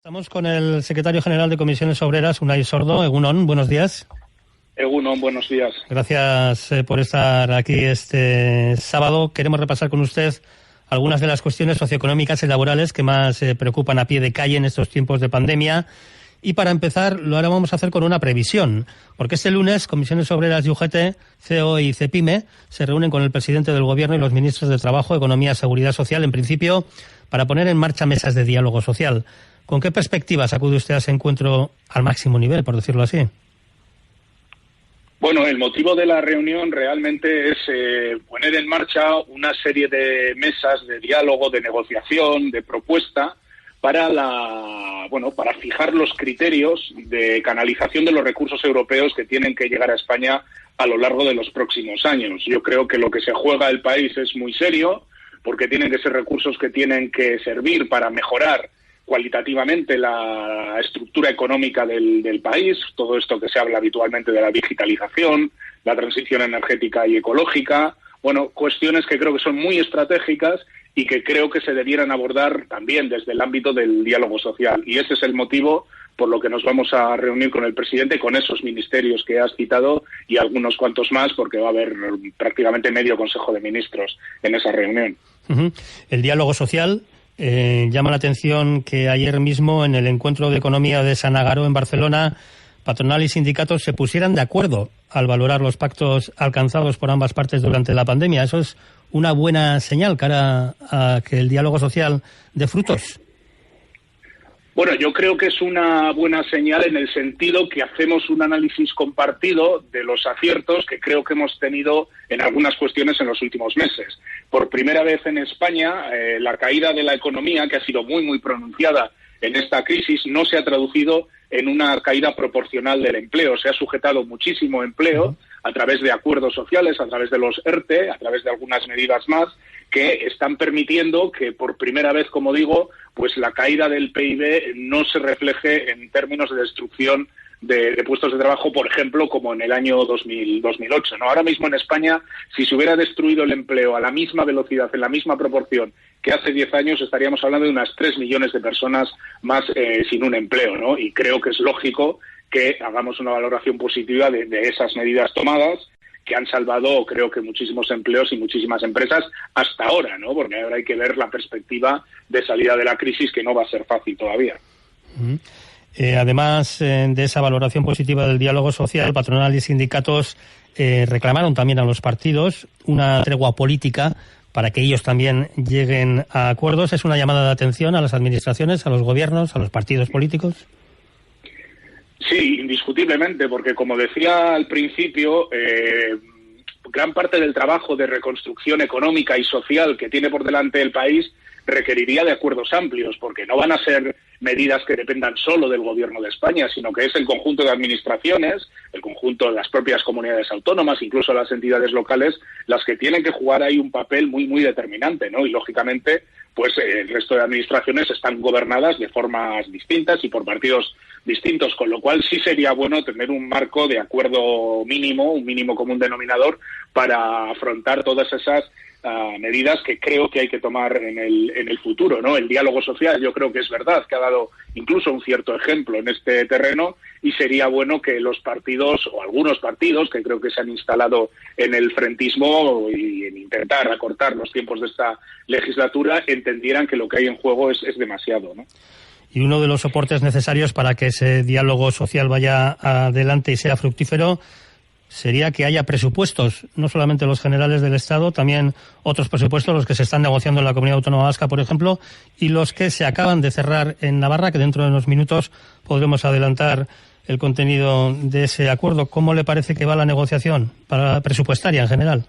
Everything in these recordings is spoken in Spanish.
Estamos con el secretario general de Comisiones Obreras, Unai Sordo. Egunon, buenos días. Egunon, buenos días. Gracias por estar aquí este sábado. Queremos repasar con usted algunas de las cuestiones socioeconómicas y laborales que más preocupan a pie de calle en estos tiempos de pandemia. Y para empezar, lo ahora vamos a hacer con una previsión, porque este lunes Comisiones Obreras y UGT, CEO y CEPIME se reúnen con el presidente del Gobierno y los ministros de Trabajo, Economía y Seguridad Social, en principio, para poner en marcha mesas de diálogo social. ¿Con qué perspectivas acude usted a ese encuentro al máximo nivel, por decirlo así? Bueno, el motivo de la reunión realmente es poner en marcha una serie de mesas de diálogo, de negociación, de propuesta para para fijar los criterios de canalización de los recursos europeos que tienen que llegar a España a lo largo de los próximos años. Yo creo que lo que se juega el país es muy serio, porque tienen que ser recursos que tienen que servir para mejorar cualitativamente la estructura económica del país, todo esto que se habla habitualmente de la digitalización, la transición energética y ecológica, cuestiones que creo que son muy estratégicas y que creo que se debieran abordar también desde el ámbito del diálogo social. Y ese es el motivo por lo que nos vamos a reunir con el presidente, con esos ministerios que has citado y algunos cuantos más, porque va a haber prácticamente medio Consejo de Ministros en esa reunión. El diálogo social. Llama la atención que ayer mismo en el encuentro de economía de Sant Agaró en Barcelona, patronal y sindicatos se pusieran de acuerdo al valorar los pactos alcanzados por ambas partes durante la pandemia. ¿Eso es una buena señal cara a que el diálogo social dé frutos? Bueno, yo creo que es una buena señal en el sentido que hacemos un análisis compartido de los aciertos que creo que hemos tenido en algunas cuestiones en los últimos meses. Por primera vez en España, la caída de la economía, que ha sido muy pronunciada en esta crisis, no se ha traducido en una caída proporcional del empleo. Se ha sujetado muchísimo empleo a través de acuerdos sociales, a través de los ERTE, a través de algunas medidas más, que están permitiendo que por primera vez, como digo, pues la caída del PIB no se refleje en términos de destrucción de puestos de trabajo, por ejemplo, como en el año 2008, ¿no? Ahora mismo en España, si se hubiera destruido el empleo a la misma velocidad, en la misma proporción que hace 10 años, estaríamos hablando de unas 3 millones de personas más sin un empleo, ¿no? Y creo que es lógico que hagamos una valoración positiva de esas medidas tomadas, que han salvado, creo que, muchísimos empleos y muchísimas empresas hasta ahora, ¿no? Porque ahora hay que ver la perspectiva de salida de la crisis, que no va a ser fácil todavía. Además de esa valoración positiva del diálogo social, patronal y sindicatos reclamaron también a los partidos una tregua política para que ellos también lleguen a acuerdos. ¿Es una llamada de atención a las administraciones, a los gobiernos, a los partidos políticos? Sí, indiscutiblemente, porque como decía al principio, gran parte del trabajo de reconstrucción económica y social que tiene por delante el país requeriría de acuerdos amplios, porque no van a ser medidas que dependan solo del Gobierno de España, sino que es el conjunto de administraciones, el conjunto de las propias comunidades autónomas, incluso las entidades locales, las que tienen que jugar ahí un papel muy determinante, ¿no? Y lógicamente, pues el resto de administraciones están gobernadas de formas distintas y por partidos distintos, con lo cual sí sería bueno tener un marco de acuerdo mínimo, un mínimo común denominador para afrontar todas esas medidas que creo que hay que tomar en el futuro, ¿no? El diálogo social, yo creo que es verdad que ha dado incluso un cierto ejemplo en este terreno, y sería bueno que los partidos, o algunos partidos que creo que se han instalado en el frentismo y en intentar acortar los tiempos de esta legislatura, entendieran que lo que hay en juego es demasiado, ¿no? Y uno de los soportes necesarios para que ese diálogo social vaya adelante y sea fructífero sería que haya presupuestos, no solamente los generales del Estado, también otros presupuestos, los que se están negociando en la Comunidad Autónoma Vasca, por ejemplo, y los que se acaban de cerrar en Navarra, que dentro de unos minutos podremos adelantar el contenido de ese acuerdo. ¿Cómo le parece que va la negociación presupuestaria en general?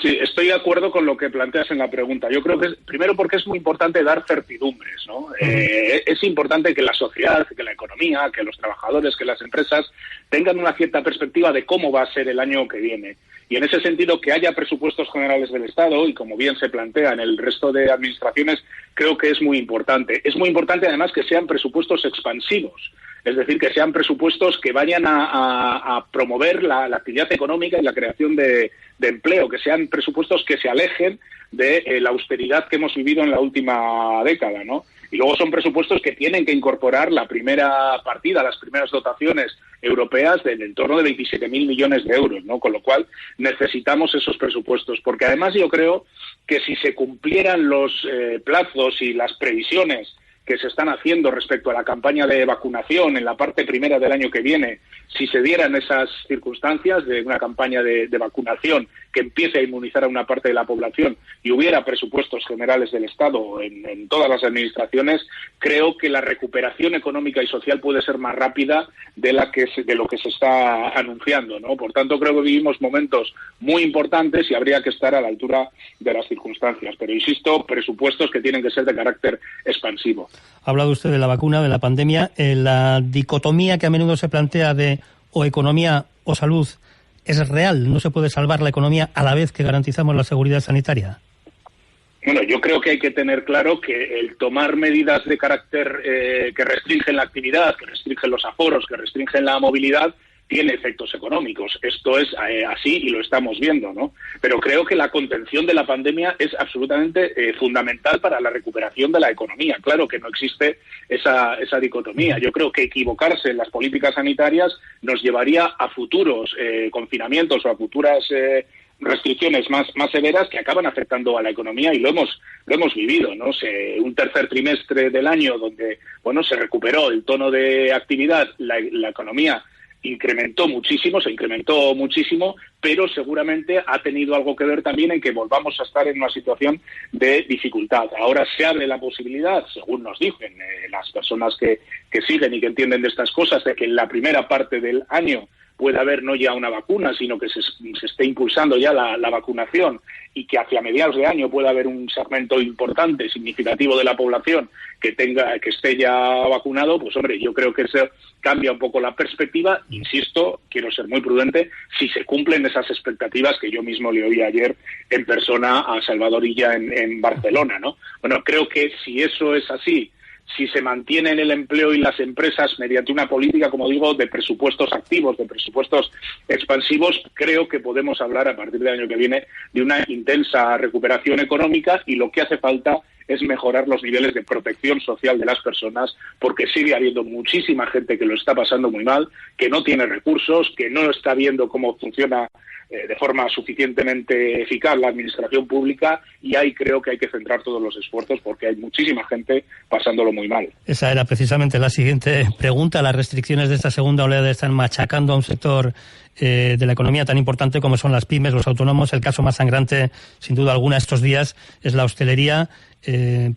Sí, estoy de acuerdo con lo que planteas en la pregunta. Yo creo que, primero, porque es muy importante dar certidumbres, ¿no? Es importante que la sociedad, que la economía, que los trabajadores, que las empresas tengan una cierta perspectiva de cómo va a ser el año que viene. Y en ese sentido, que haya presupuestos generales del Estado, y como bien se plantea en el resto de administraciones, creo que es muy importante. Es muy importante, además, que sean presupuestos expansivos. Es decir, que sean presupuestos que vayan a promover la actividad económica y la creación de empleo, que sean presupuestos que se alejen de la austeridad que hemos vivido en la última década, ¿no? Y luego son presupuestos que tienen que incorporar la primera partida, las primeras dotaciones europeas del entorno de 27.000 millones de euros, ¿no? Con lo cual necesitamos esos presupuestos, porque además yo creo que si se cumplieran los plazos y las previsiones que se están haciendo respecto a la campaña de vacunación en la parte primera del año que viene, si se dieran esas circunstancias de una campaña de vacunación que empiece a inmunizar a una parte de la población y hubiera presupuestos generales del Estado en todas las administraciones, creo que la recuperación económica y social puede ser más rápida de lo que se está anunciando, ¿no? Por tanto, creo que vivimos momentos muy importantes y habría que estar a la altura de las circunstancias. Pero, insisto, presupuestos que tienen que ser de carácter expansivo. Ha hablado usted de la vacuna, de la pandemia. La dicotomía que a menudo se plantea de o economía o salud es real. ¿No se puede salvar la economía a la vez que garantizamos la seguridad sanitaria? Bueno, yo creo que hay que tener claro que el tomar medidas de carácter que restringen la actividad, que restringen los aforos, que restringen la movilidad, tiene efectos económicos. Esto es así y lo estamos viendo, ¿no? Pero creo que la contención de la pandemia es absolutamente fundamental para la recuperación de la economía. Claro que no existe esa dicotomía. Yo creo que equivocarse en las políticas sanitarias nos llevaría a futuros confinamientos o a futuras restricciones más severas que acaban afectando a la economía, y lo hemos vivido, ¿no? Un tercer trimestre del año donde, bueno, se recuperó el tono de actividad, la economía se incrementó muchísimo, pero seguramente ha tenido algo que ver también en que volvamos a estar en una situación de dificultad. Ahora se abre la posibilidad, según nos dicen las personas que siguen y que entienden de estas cosas, de que en la primera parte del año puede haber no ya una vacuna, sino que se esté impulsando ya la vacunación, y que hacia mediados de año pueda haber un segmento importante, significativo de la población que esté ya vacunado. Pues hombre, yo creo que eso cambia un poco la perspectiva. Insisto, quiero ser muy prudente, si se cumplen esas expectativas que yo mismo le oí ayer en persona a Salvador Illa en Barcelona, ¿no? Bueno, creo que si eso es así, si se mantiene en el empleo y las empresas mediante una política, como digo, de presupuestos activos, de presupuestos expansivos, creo que podemos hablar a partir del año que viene de una intensa recuperación económica, y lo que hace falta es mejorar los niveles de protección social de las personas, porque sigue habiendo muchísima gente que lo está pasando muy mal, que no tiene recursos, que no está viendo cómo funciona de forma suficientemente eficaz la administración pública, y ahí creo que hay que centrar todos los esfuerzos, porque hay muchísima gente pasándolo muy mal. Esa era precisamente la siguiente pregunta. Las restricciones de esta segunda oleada están machacando a un sector de la economía tan importante como son las pymes, los autónomos. El caso más sangrante, sin duda alguna, estos días es la hostelería.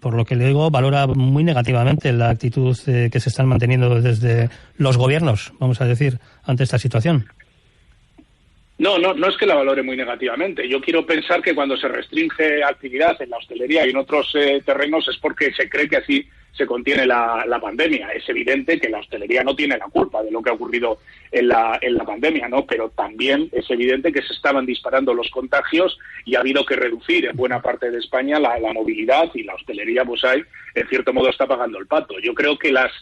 Por lo que le digo, valora muy negativamente la actitud que se están manteniendo desde los gobiernos, vamos a decir, ante esta situación. No es que la valore muy negativamente. Yo quiero pensar que cuando se restringe actividad en la hostelería y en otros terrenos es porque se cree que así se contiene la pandemia. Es evidente que la hostelería no tiene la culpa de lo que ha ocurrido en la pandemia, ¿no? Pero también es evidente que se estaban disparando los contagios y ha habido que reducir en buena parte de España la movilidad, y la hostelería, pues ahí, en cierto modo, está pagando el pato. Yo creo que las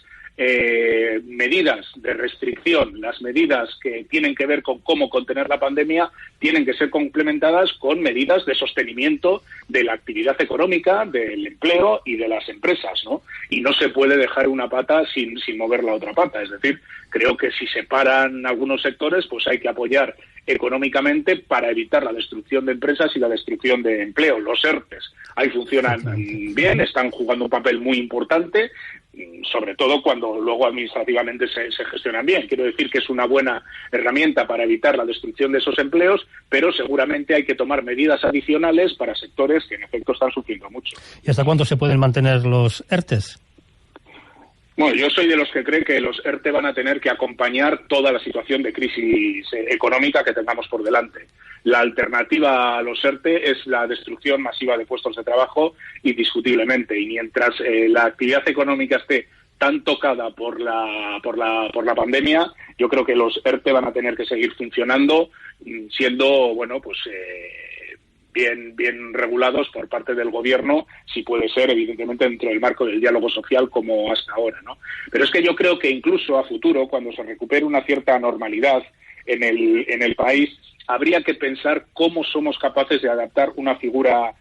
medidas de restricción, las medidas que tienen que ver con cómo contener la pandemia, tienen que ser complementadas con medidas de sostenimiento de la actividad económica, del empleo y de las empresas, ¿no? Y no se puede dejar una pata sin mover la otra pata. Es decir, creo que si se paran algunos sectores, pues hay que apoyar económicamente para evitar la destrucción de empresas y la destrucción de empleo. Los ERTES ahí funcionan bien, están jugando un papel muy importante, sobre todo cuando luego administrativamente se gestionan bien. Quiero decir que es una buena herramienta para evitar la destrucción de esos empleos, pero seguramente hay que tomar medidas adicionales para sectores que en efecto están sufriendo mucho. ¿Y hasta cuándo se pueden mantener los ERTES? Bueno, yo soy de los que creen que los ERTE van a tener que acompañar toda la situación de crisis económica que tengamos por delante. La alternativa a los ERTE es la destrucción masiva de puestos de trabajo, indiscutiblemente. Y mientras la actividad económica esté tan tocada por la pandemia, yo creo que los ERTE van a tener que seguir funcionando, siendo, bueno, pues bien regulados por parte del gobierno, si puede ser, evidentemente, dentro del marco del diálogo social como hasta ahora, ¿no? Pero es que yo creo que incluso a futuro, cuando se recupere una cierta normalidad en el país, habría que pensar cómo somos capaces de adaptar una figura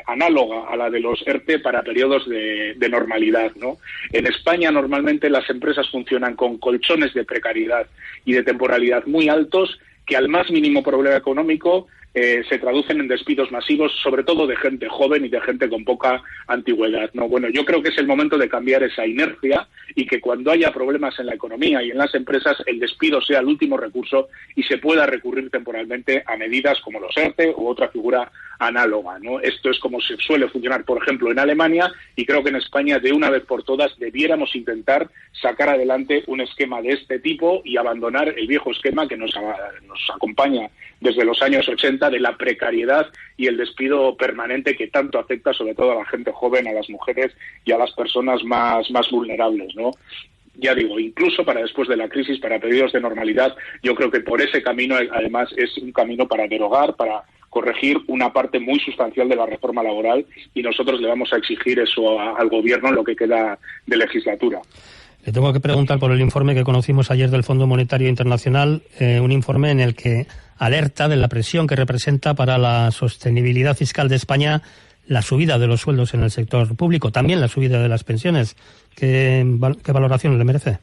análoga a la de los ERTE para periodos de normalidad, ¿no? En España normalmente las empresas funcionan con colchones de precariedad y de temporalidad muy altos que al más mínimo problema económico se traducen en despidos masivos, sobre todo de gente joven y de gente con poca antigüedad, ¿no? Bueno, yo creo que es el momento de cambiar esa inercia y que cuando haya problemas en la economía y en las empresas, el despido sea el último recurso y se pueda recurrir temporalmente a medidas como los ERTE u otra figura análoga, ¿no? Esto es como se suele funcionar, por ejemplo, en Alemania, y creo que en España, de una vez por todas, debiéramos intentar sacar adelante un esquema de este tipo y abandonar el viejo esquema que nos acompaña desde los años 80 de la precariedad y el despido permanente que tanto afecta sobre todo a la gente joven, a las mujeres y a las personas más vulnerables, ¿no? Ya digo, incluso para después de la crisis, para periodos de normalidad, yo creo que por ese camino, además, es un camino para derogar, para corregir una parte muy sustancial de la reforma laboral, y nosotros le vamos a exigir eso al Gobierno en lo que queda de legislatura. Le tengo que preguntar por el informe que conocimos ayer del Fondo Monetario Internacional, un informe en el que alerta de la presión que representa para la sostenibilidad fiscal de España la subida de los sueldos en el sector público, también la subida de las pensiones. ¿Qué valoración le merece?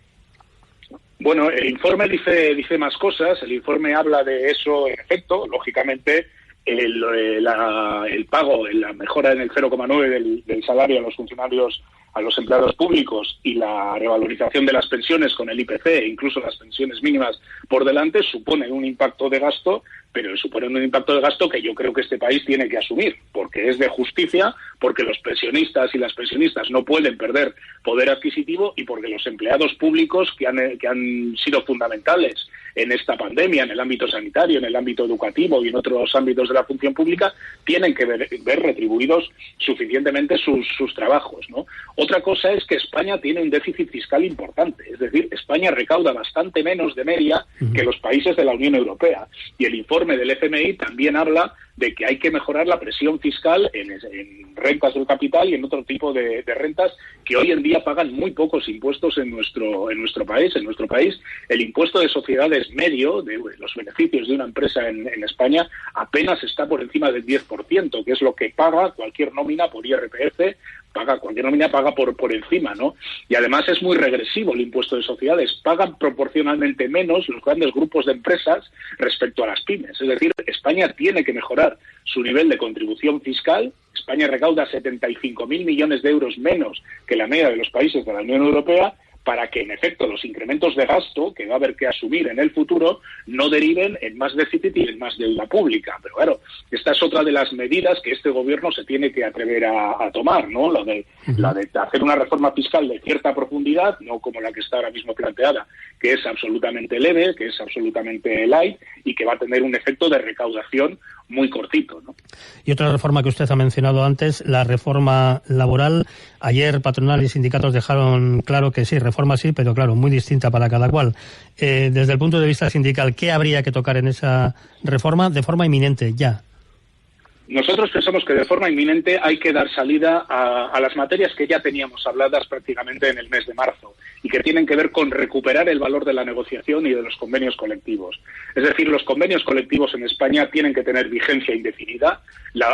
Bueno, el informe dice más cosas. El informe habla de eso, en efecto, lógicamente, el pago, la mejora en el 0,9 del salario a los funcionarios, a los empleados públicos, y la revalorización de las pensiones con el IPC, e incluso las pensiones mínimas por delante, suponen un impacto de gasto, pero suponen un impacto de gasto que yo creo que este país tiene que asumir, porque es de justicia, porque los pensionistas y las pensionistas no pueden perder poder adquisitivo, y porque los empleados públicos que han sido fundamentales en esta pandemia, en el ámbito sanitario, en el ámbito educativo y en otros ámbitos de la función pública, tienen que ver retribuidos suficientemente sus trabajos, ¿no? Otra cosa es que España tiene un déficit fiscal importante, es decir, España recauda bastante menos de media que los países de la Unión Europea, y el informe del FMI también habla de que hay que mejorar la presión fiscal en rentas del capital y en otro tipo de rentas que hoy en día pagan muy pocos impuestos en nuestro país. En nuestro país, el impuesto de sociedades medio, de los beneficios de una empresa en España, apenas está por encima del 10%, que es lo que paga cualquier nómina por IRPF, cualquier nómina paga por encima, ¿no? Y además es muy regresivo el impuesto de sociedades. Pagan proporcionalmente menos los grandes grupos de empresas respecto a las pymes. Es decir, España tiene que mejorar su nivel de contribución fiscal. España recauda 75.000 millones de euros menos que la media de los países de la Unión Europea, para que, en efecto, los incrementos de gasto que va a haber que asumir en el futuro no deriven en más déficit y en más deuda pública. Pero claro, esta es otra de las medidas que este gobierno se tiene que atrever a tomar, ¿no? La de hacer una reforma fiscal de cierta profundidad, no como la que está ahora mismo planteada, que es absolutamente leve, que es absolutamente light y que va a tener un efecto de recaudación muy cortito, ¿no? Y otra reforma que usted ha mencionado antes, la reforma laboral. Ayer patronal y sindicatos dejaron claro que sí, reforma sí, pero claro, muy distinta para cada cual. Desde el punto de vista sindical, ¿qué habría que tocar en esa reforma de forma inminente, ya? Nosotros pensamos que de forma inminente hay que dar salida a las materias que ya teníamos habladas prácticamente en el mes de marzo y que tienen que ver con recuperar el valor de la negociación y de los convenios colectivos. Es decir, los convenios colectivos en España tienen que tener vigencia indefinida,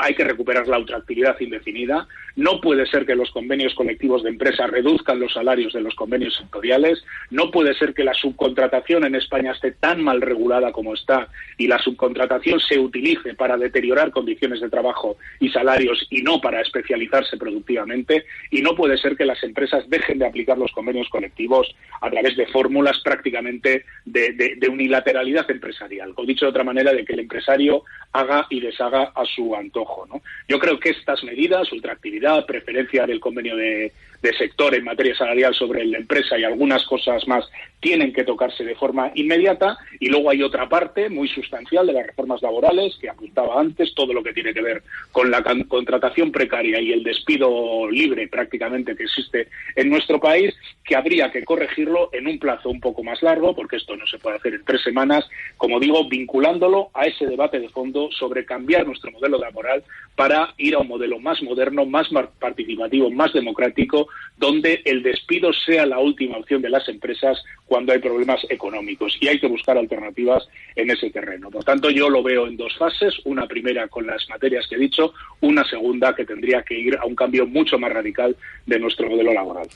hay que recuperar la ultraactividad indefinida. No puede ser que los convenios colectivos de empresa reduzcan los salarios de los convenios sectoriales. No puede ser que la subcontratación en España esté tan mal regulada como está y la subcontratación se utilice para deteriorar condiciones de trabajo y salarios y no para especializarse productivamente. Y no puede ser que las empresas dejen de aplicar los convenios colectivos a través de fórmulas prácticamente de unilateralidad empresarial, o dicho de otra manera, de que el empresario haga y deshaga a su antojo, ¿no? Yo creo que estas medidas, ultraactividad, preferencia del convenio de de sector en materia salarial sobre la empresa y algunas cosas más tienen que tocarse de forma inmediata. Y luego hay otra parte muy sustancial de las reformas laborales que apuntaba antes, todo lo que tiene que ver con la contratación precaria y el despido libre prácticamente que existe en nuestro país, que habría que corregirlo en un plazo un poco más largo, porque esto no se puede hacer en 3 semanas, como digo, vinculándolo a ese debate de fondo sobre cambiar nuestro modelo laboral para ir a un modelo más moderno, más participativo, más democrático, donde el despido sea la última opción de las empresas cuando hay problemas económicos, y hay que buscar alternativas en ese terreno. Por tanto, yo lo veo en 2 fases, una primera con las materias que he dicho, una segunda que tendría que ir a un cambio mucho más radical de nuestro modelo laboral.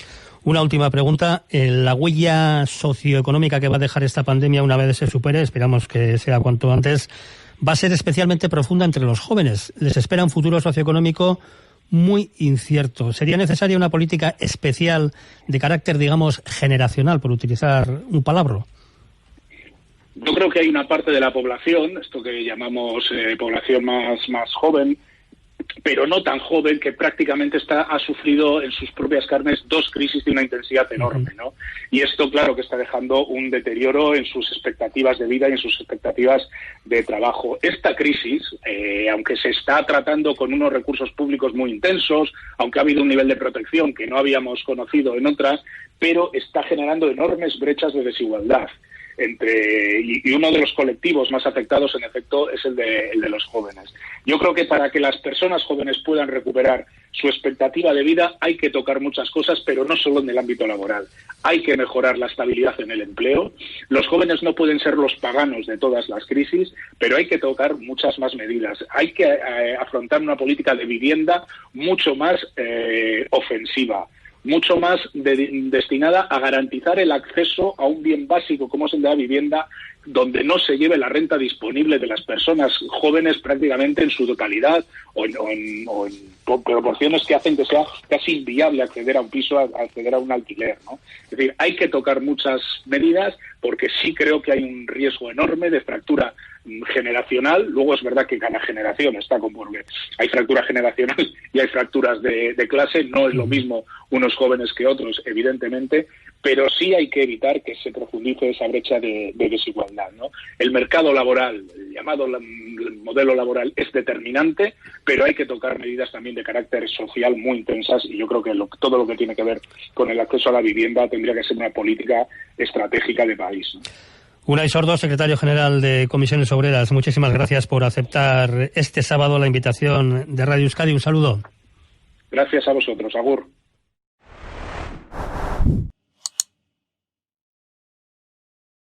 Una última pregunta. La huella socioeconómica que va a dejar esta pandemia una vez se supere, esperamos que sea cuanto antes, va a ser especialmente profunda entre los jóvenes. Les espera un futuro socioeconómico muy incierto. ¿Sería necesaria una política especial de carácter, digamos, generacional, por utilizar un palabra? Yo creo que hay una parte de la población, esto que llamamos población más joven, pero no tan joven, que prácticamente ha sufrido en sus propias carnes 2 crisis de una intensidad enorme, ¿no? Y esto, claro, que está dejando un deterioro en sus expectativas de vida y en sus expectativas de trabajo. Esta crisis, aunque se está tratando con unos recursos públicos muy intensos, aunque ha habido un nivel de protección que no habíamos conocido en otras, pero está generando enormes brechas de desigualdad. Y uno de los colectivos más afectados, en efecto, es el de los jóvenes. Yo creo que para que las personas jóvenes puedan recuperar su expectativa de vida hay que tocar muchas cosas, pero no solo en el ámbito laboral. Hay que mejorar la estabilidad en el empleo. Los jóvenes no pueden ser los paganos de todas las crisis, pero hay que tocar muchas más medidas. Hay que afrontar una política de vivienda mucho más ofensiva, mucho más destinada a garantizar el acceso a un bien básico como es el de la vivienda, donde no se lleve la renta disponible de las personas jóvenes prácticamente en su totalidad o en proporciones que hacen que sea casi inviable acceder a un piso, acceder a un alquiler, ¿no? Es decir, hay que tocar muchas medidas porque sí creo que hay un riesgo enorme de fractura generacional. Luego es verdad que cada generación está porque hay fractura generacional y hay fracturas de clase, no es lo mismo unos jóvenes que otros, evidentemente, pero sí hay que evitar que se profundice esa brecha de desigualdad, ¿no? El mercado laboral, el llamado modelo laboral, es determinante, pero hay que tocar medidas también de carácter social muy intensas, y yo creo que todo lo que tiene que ver con el acceso a la vivienda tendría que ser una política estratégica de país, ¿no? Unai Sordo, secretario general de Comisiones Obreras, muchísimas gracias por aceptar este sábado la invitación de Radio Euskadi. Un saludo. Gracias a vosotros. Agur.